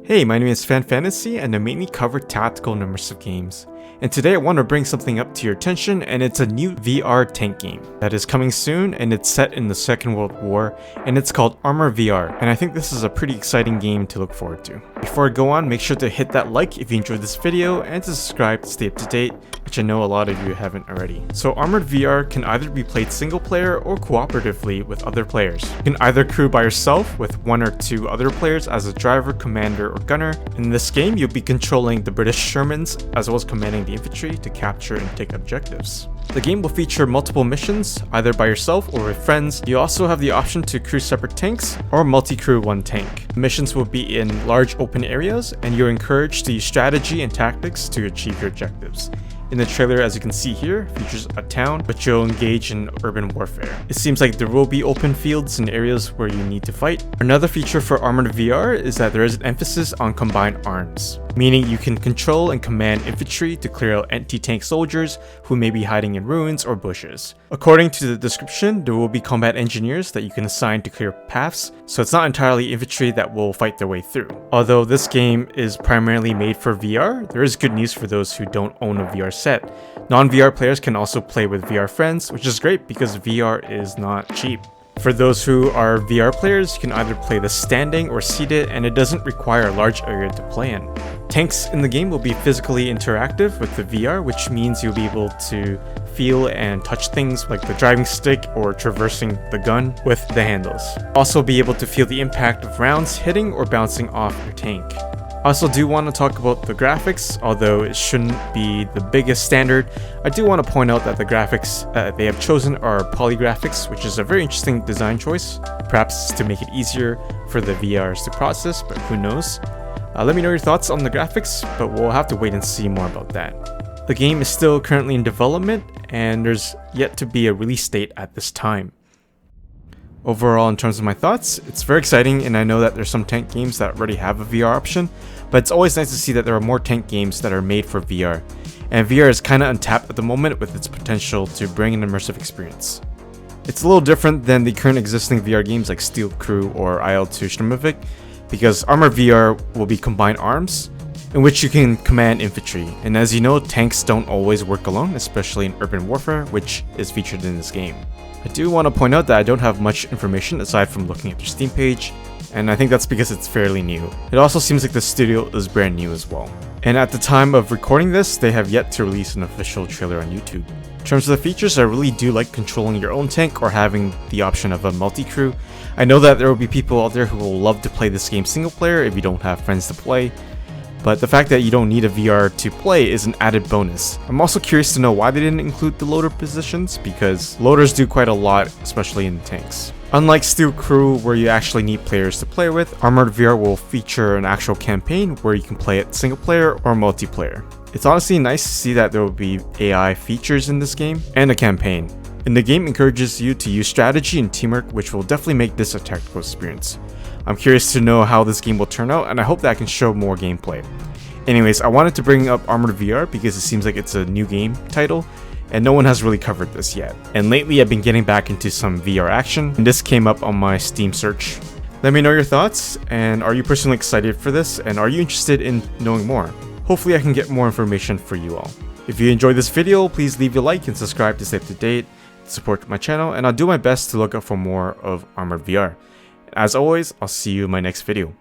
Hey, my name is Fan Fantasy, and I mainly cover tactical and immersive games. And today I want to bring something up to your attention, and it's a new VR tank game that is coming soon, and it's set in the Second World War, and it's called Arma VR, and I think this is a pretty exciting game to look forward to. Before I go on, make sure to hit that like if you enjoyed this video, and to subscribe to stay up to date, which I know a lot of you haven't already. So Armored VR can either be played single player or cooperatively with other players. You can either crew by yourself with one or two other players as a driver, commander, or gunner. In this game, you'll be controlling the British Shermans as well as commanding the infantry to capture and take objectives. The game will feature multiple missions, either by yourself or with friends. You also have the option to crew separate tanks or multi-crew one tank. The missions will be in large open areas, and you're encouraged to use strategy and tactics to achieve your objectives. In the trailer, as you can see here, features a town, but you'll engage in urban warfare. It seems like there will be open fields and areas where you need to fight. Another feature for Armored VR is that there is an emphasis on combined arms, meaning you can control and command infantry to clear out anti-tank soldiers who may be hiding in ruins or bushes. According to the description, there will be combat engineers that you can assign to clear paths, so it's not entirely infantry that will fight their way through. Although this game is primarily made for VR, there is good news for those who don't own a VR set. Non-VR players can also play with VR friends, which is great because VR is not cheap. For those who are VR players, you can either play this standing or seated, and it doesn't require a large area to play in. Tanks in the game will be physically interactive with the VR, which means you'll be able to feel and touch things like the driving stick or traversing the gun with the handles. Also be able to feel the impact of rounds hitting or bouncing off your tank. I also do want to talk about the graphics, although it shouldn't be the biggest standard. I do want to point out that the graphics they have chosen are polygraphics, which is a very interesting design choice. Perhaps to make it easier for the VRs to process, but who knows. Let me know your thoughts on the graphics, but we'll have to wait and see more about that. The game is still currently in development, and there's yet to be a release date at this time. Overall, in terms of my thoughts, it's very exciting, and I know that there's some tank games that already have a VR option, but it's always nice to see that there are more tank games that are made for VR. And VR is kind of untapped at the moment with its potential to bring an immersive experience. It's a little different than the current existing VR games like Steel Crew or IL-2 Sturmovik, because Armored VR will be combined arms, in which you can command infantry. And as you know, tanks don't always work alone, especially in urban warfare, which is featured in this game. I do want to point out that I don't have much information aside from looking at their Steam page, and I think that's because it's fairly new. It also seems like the studio is brand new as well. And at the time of recording this, they have yet to release an official trailer on YouTube. In terms of the features, I really do like controlling your own tank or having the option of a multi-crew. I know that there will be people out there who will love to play this game single player if you don't have friends to play, but the fact that you don't need a VR to play is an added bonus. I'm also curious to know why they didn't include the loader positions, because loaders do quite a lot, especially in tanks. Unlike Steel Crew, where you actually need players to play with, Armored VR will feature an actual campaign where you can play it single player or multiplayer. It's honestly nice to see that there will be AI features in this game, and a campaign. And the game encourages you to use strategy and teamwork, which will definitely make this a tactical experience. I'm curious to know how this game will turn out, and I hope that I can show more gameplay. Anyways, I wanted to bring up Armored VR because it seems like it's a new game title, and no one has really covered this yet. And lately I've been getting back into some VR action, and this came up on my Steam search. Let me know your thoughts, and are you personally excited for this, and are you interested in knowing more? Hopefully I can get more information for you all. If you enjoyed this video, please leave a like and subscribe to stay up to date, to support my channel, and I'll do my best to look out for more of Armored VR. As always, I'll see you in my next video.